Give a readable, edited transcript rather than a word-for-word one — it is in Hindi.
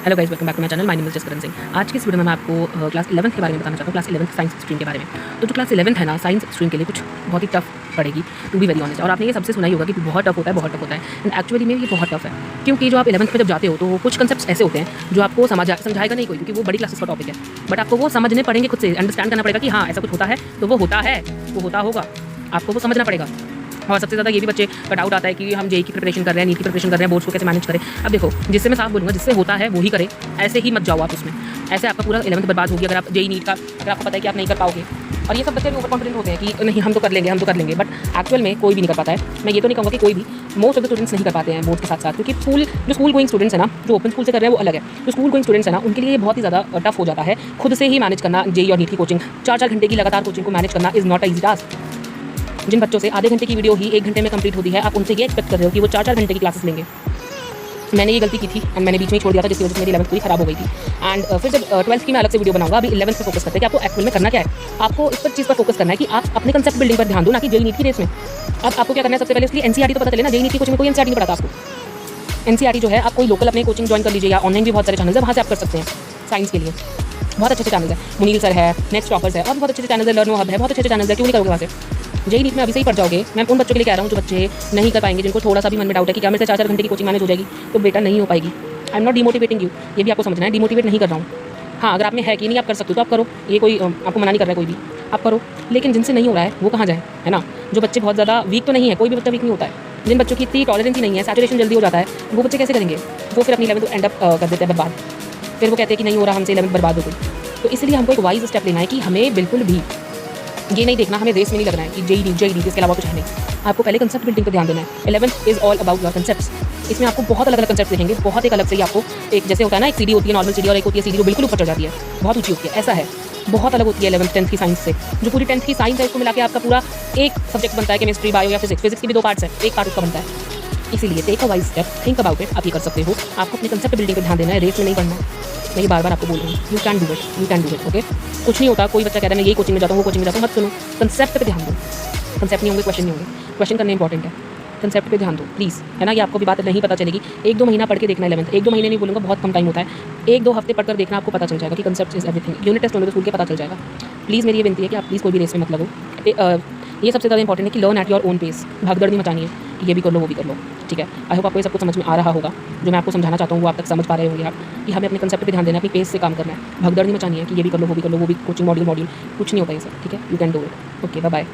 Hello guys, welcome back to my channel. My name is Jaskaran Singh. आज की इस वीडियो में मैं आपको क्लास 11th के बारे में बताना चाहता हूँ, क्लास 11th साइंस स्ट्रीम के बारे में। तो जो क्लास 11th है ना, साइंस स्ट्रीम के लिए कुछ बहुत ही टफ पड़ेगी, टू बी वेरी ऑनेस्ट। और आपने ये सबसे सुना ही होगा कि बहुत टफ होता है, बहुत टफ होता है। एंड एक्चुअली में ये बहुत टफ है, क्योंकि जो आप 11th में जब जाते हो तो कुछ कंसेप्ट्स ऐसे होते हैं जो आपको समझाएगा नहीं कोई, क्योंकि वो बड़ी क्लासेस का टॉपिक है। बट आपको वो समझने पड़ेंगे, खुद से अंडरस्टैंड करना पड़ेगा कि हाँ ऐसा कुछ होता है, तो वो होता है, वो होता होगा, आपको वो समझना पड़ेगा। और सबसे ज़्यादा ये भी बच्चे का डाउट आता है कि हम जेई की प्रिपरेशन कर रहे हैं, नीट की प्रिपरेशन कर रहे हैं, बोर्ड्स को कैसे मैनेज करें। अब देखो, जिससे मैं साफ बोलूँगा, जिससे होता है वो ही करें, ऐसे ही मत जाओ आप उसमें। ऐसे आपका पूरा 11th बर्बाद होगी अगर आप जेई नीट का, अगर आपको पता है कि आप नहीं कर पाओगे। और ये सब बच्चे भी ओवर कॉन्फिडेंट होते हैं कि नहीं हम तो कर लेंगे, हम तो कर लेंगे। बट एक्चुअल में कोई भी नहीं कर पाता है। मैं ये तो नहीं कहूँगा कि कोई भी, मोस्ट ऑफ द स्टूडेंट्स नहीं कर पाते हैं बोर्ड के साथ साथ, क्योंकि स्कूल गोइंग स्टूडेंट्स है ना, जो ओपन स्कूल से कर रहे हैं वो अलग है। जो स्कूल गोइंग स्टूडेंट्स है ना, उनके लिए बहुत ही ज़्यादा टफ हो जाता है खुद से ही मैनेज करना। जेई और नीट की कोचिंग 4-4 घंटे की लगातार कोचिंग को मैनेज करना is not a easy task. जिन बच्चों से आधे घंटे की वीडियो ही 1 घंटे में कंप्लीट होती है, आप उनसे ये एक्सपेक्ट कर रहे हो कि वो 4-4 घंटे की क्लासेस लेंगे। मैंने ये गलती की थी एंड मैंने बीच में ही छोड़ दिया था, जिसकी वजह से मेरी 11th पूरी खराब हो गई थी। एंड फिर जब 12th की मैं अलग से वीडियो बनाऊंगा। अभी 11th पे फोकस करते हैं कि आपको एक्चुअल में करना क्या है। आपको इस पर चीज़ पर फोकस करना है कि आप अपने कंसेप्ट बिल्डिंग पर ध्यान दो, ना कि जेई नीट की रेस में। अब आपको क्या करना है, सबसे पहले इसलिए एनसीईआरटी तो पता चले ना। जेई नीट की कोचिंग में कोई एनसीईआरटी नहीं पढ़ाता आपको। एनसीईआरटी जो है, आप कोई लोकल अपने कोचिंग ज्वाइन कर लीजिए, या ऑनलाइन भी बहुत सारे चैनल है, वहाँ से आप कर सकते हैं। साइंस के लिए बहुत अच्छे चैनल है, मुनील सर है, नेक्स्ट टॉपर्स है, और बहुत अच्छे चैनल है, लर्नो हब है, बहुत अच्छे चैनल है। क्यों नहीं करोगे वहाँ से? जेई नीट में अभी से ही पढ़ जाओगे। मैं उन बच्चों के लिए कह रहा हूँ जो बच्चे नहीं कर पाएंगे, जिनको थोड़ा सा भी मन में डाउट है कि क्या मेरे से 4-4 घंटे की कोचिंग मैनेज हो जाएगी, तो बेटा नहीं हो पाएगी। I am not demotivating you, ये भी आपको समझना है, डिमोटिवेट नहीं कर रहा हूँ। हाँ, अगर आप में है कि नहीं आप कर सकते हो तो आप करो, ये कोई आपको मना नहीं कर रहा है कोई भी, आप करो। लेकिन जिनसे नहीं हो रहा है वो कहाँ जाए, है ना। जो बच्चे बहुत ज़्यादा वीक तो नहीं है, कोई भी बच्चा वीक नहीं होता है। जिन बच्चों की इतनी टॉलरेंस ही नहीं है, सैचुरेशन जल्दी हो जाता है, वो बच्चे कैसे करेंगे? वो फिर अपनी 11th एंड अप कर देते हैं बर्बाद। फिर वो कहते हैं कि नहीं हो रहा हमसे, 11th बर्बाद हो गई। तो इसलिए हमको एक वाइज स्टेप लेना है कि हमें बिल्कुल भी ये नहीं देखना, हमें रेस में नहीं लगना है कि जेई नीट इसके अलावा कुछ है नहीं। आपको पहले कंसेप्ट बिल्डिंग पर ध्यान देना है। 11th is all about your concepts. इसमें आपको बहुत अलग अलग कंसेप्ट देखेंगे, बहुत एक अलग से ही आपको एक जैसे होता है ना, एक सीढ़ी होती है नॉर्मल सीढ़ी, और एक होती है सीढ़ी जो बिल्कुल ऊपर चढ़ जाती है, बहुत ऊंची होती है। ऐसा है, बहुत अलग होती है 11th 10th की साइंस से। जो पूरी 10th की साइंस है, उसको मिला के आपका पूरा एक सब्जेक्ट बनता है, केमिस्ट्री, बायो या फिजिक्स। फिजिक्स के भी 2 पार्ट्स है, एक पार्ट उसका बनता है। इसीलिए take a wise step, think about it. आप ये कर सकते हो। आपको अपने कंसेप्ट बिल्डिंग पर ध्यान देना है, रेस में नहीं बढ़ना है। मैं ये बार बार आपको बोल रही हूँ, you can do it, you can do it. Okay, कुछ नहीं होता। कोई बच्चा कह रहा है मैं यही कोचिंग में जाता हूँ, वो कोचिंग में जाता हूँ, मत सुनो। कंसेप्ट पे ध्यान दो। कंसेप्ट नहीं होंगे, क्वेश्चन नहीं होंगे। क्वेश्चन करने इंपॉर्टेंट है, कंसेप्ट पे ध्यान दो प्लीज़, है ना। ये आपको भी बात नहीं पता चलेगी। 1-2 महीना पढ़ के देखना 11th। 1-2 महीने नहीं बोलूँगा, बहुत कम टाइम होता है। 1-2 हफ्ते पढ़कर देखना, आपको पता चल जाएगा कि concept is everything. Unit test होने तो स्कूल के पता चल जाएगा। प्लीज़ मेरी ये विनती है कि आप प्लीज़ कोई भी रेस में मत लगो। ये सबसे ज़्यादा इंपॉर्टेंट है कि learn at your own pace. भागदौड़ नहीं मचानी है कि ये भी कर लो वो भी कर लो, ठीक है। आई होप आपको ये सब कुछ समझ में आ रहा होगा। जो मैं आपको समझाना चाहता हूँ वो आप तक समझ पा रहे होंगे आप, कि हमें अपने कंसेप्ट पे ध्यान देना है, अपनी पेस से काम करना है। भागदौड़ नहीं मचानी है कि ये भी कर लो वो भी कर लो, वो भी कोचिंग मॉड्यूल कुछ नहीं होता ये सब, ठीक है। You can do it. Okay, bye bye.